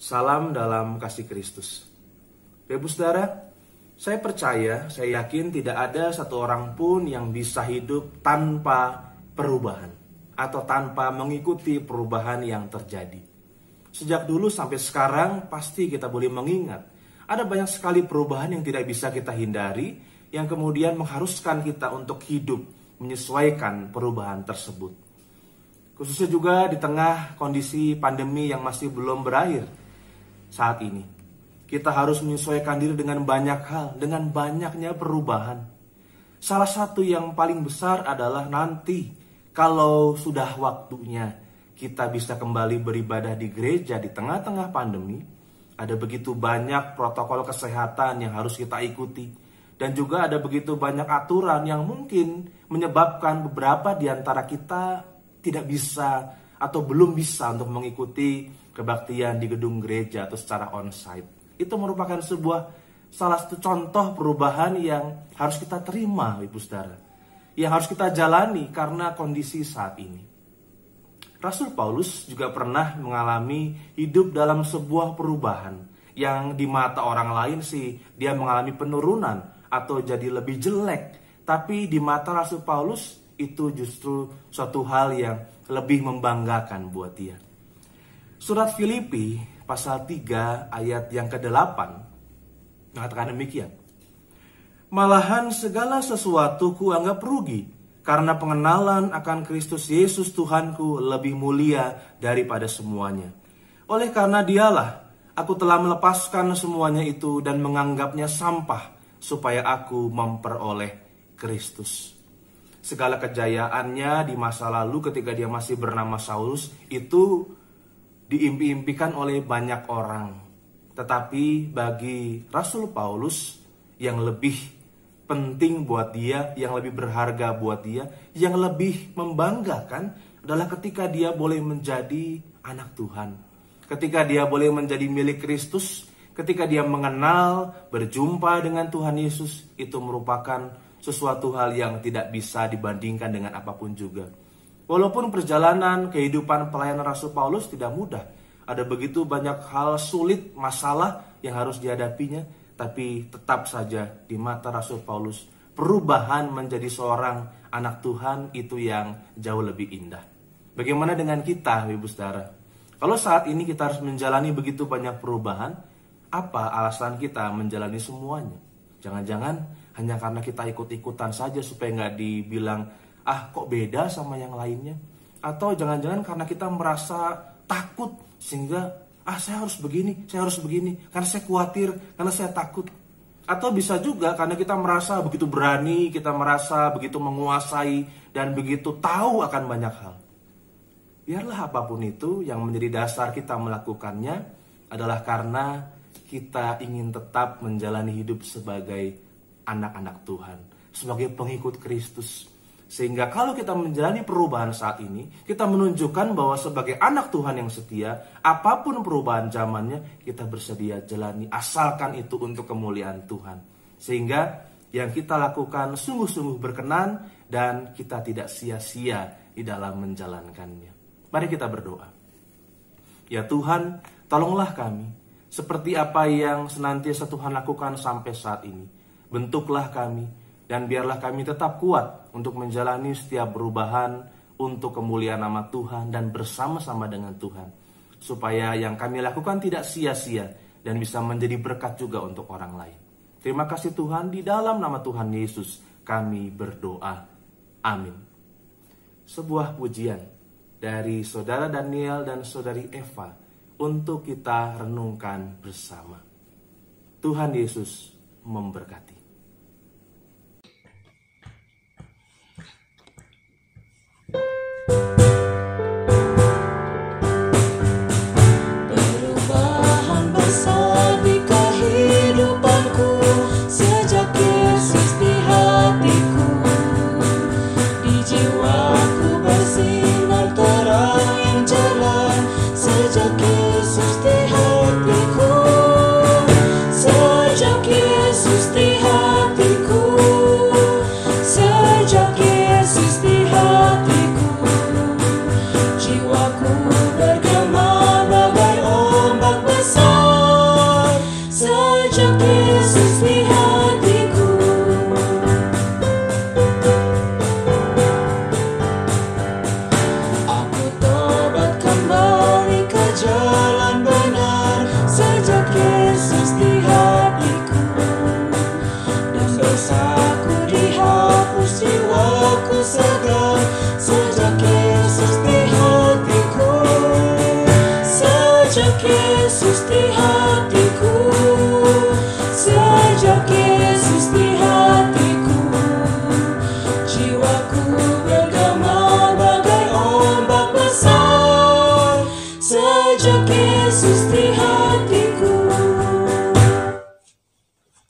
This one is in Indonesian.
Salam dalam kasih Kristus. Ibu saudara, saya percaya, saya yakin tidak ada satu orang pun yang bisa hidup tanpa perubahan atau tanpa mengikuti perubahan yang terjadi. Sejak dulu sampai sekarang pasti kita boleh mengingat ada banyak sekali perubahan yang tidak bisa kita hindari yang kemudian mengharuskan kita untuk hidup menyesuaikan perubahan tersebut. Khususnya juga di tengah kondisi pandemi yang masih belum berakhir saat ini. Kita harus menyesuaikan diri dengan banyak hal, dengan banyaknya perubahan. Salah satu yang paling besar adalah nanti kalau sudah waktunya kita bisa kembali beribadah di gereja di tengah-tengah pandemi. Ada begitu banyak protokol kesehatan yang harus kita ikuti. Dan juga ada begitu banyak aturan yang mungkin menyebabkan beberapa di antara kita tidak bisa atau belum bisa untuk mengikuti kebaktian di gedung gereja atau secara onsite. Itu merupakan salah satu contoh perubahan yang harus kita terima, Ibu Saudara. Yang harus kita jalani karena kondisi saat ini. Rasul Paulus juga pernah mengalami hidup dalam sebuah perubahan yang di mata orang lain sih dia mengalami penurunan atau jadi lebih jelek. Tapi di mata Rasul Paulus itu justru suatu hal yang lebih membanggakan buat dia. Surat Filipi pasal 3 ayat yang ke-8 mengatakan demikian. Malahan segala sesuatu kuanggap rugi karena pengenalan akan Kristus Yesus Tuhanku lebih mulia daripada semuanya. Oleh karena dialah aku telah melepaskan semuanya itu dan menganggapnya sampah supaya aku memperoleh Kristus. Segala kejayaannya di masa lalu ketika dia masih bernama Saulus itu diimpi-impikan oleh banyak orang. Tetapi bagi Rasul Paulus yang lebih penting buat dia, yang lebih berharga buat dia, yang lebih membanggakan adalah ketika dia boleh menjadi anak Tuhan. Ketika dia boleh menjadi milik Kristus, ketika dia mengenal, berjumpa dengan Tuhan Yesus, itu merupakan sesuatu hal yang tidak bisa dibandingkan dengan apapun juga. Walaupun perjalanan kehidupan pelayanan Rasul Paulus tidak mudah, ada begitu banyak hal sulit, masalah yang harus dihadapinya, tapi tetap saja di mata Rasul Paulus, perubahan menjadi seorang anak Tuhan itu yang jauh lebih indah. Bagaimana dengan kita, Ibu Saudara? Kalau saat ini kita harus menjalani begitu banyak perubahan, apa alasan kita menjalani semuanya? Jangan-jangan hanya karena kita ikut-ikutan saja supaya nggak dibilang, kok beda sama yang lainnya? Atau jangan-jangan karena kita merasa takut sehingga saya harus begini, karena saya khawatir, karena saya takut. Atau bisa juga karena kita merasa begitu berani, kita merasa begitu menguasai, dan begitu tahu akan banyak hal. Biarlah apapun itu yang menjadi dasar kita melakukannya adalah karena kita ingin tetap menjalani hidup sebagai anak-anak Tuhan, sebagai pengikut Kristus. Sehingga kalau kita menjalani perubahan saat ini, kita menunjukkan bahwa sebagai anak Tuhan yang setia, apapun perubahan zamannya, kita bersedia jalani, asalkan itu untuk kemuliaan Tuhan. Sehingga yang kita lakukan sungguh-sungguh berkenan dan kita tidak sia-sia di dalam menjalankannya. Mari kita berdoa. Ya Tuhan, tolonglah kami, seperti apa yang senantiasa Tuhan lakukan sampai saat ini. Bentuklah kami, dan biarlah kami tetap kuat untuk menjalani setiap perubahan untuk kemuliaan nama Tuhan dan bersama-sama dengan Tuhan. Supaya yang kami lakukan tidak sia-sia dan bisa menjadi berkat juga untuk orang lain. Terima kasih Tuhan, di dalam nama Tuhan Yesus kami berdoa. Amin. Sebuah pujian dari Saudara Daniel dan Saudari Eva untuk kita renungkan bersama. Tuhan Yesus memberkati. Perubahan besar di kehidupanku sejak Yesus di hatiku, di jiwaku bersinar terang yang cerah sejak Yesus di hatiku, sejak Yesus di hatiku. segar sejak Yesus di hatiku, sejak Yesus di hatiku.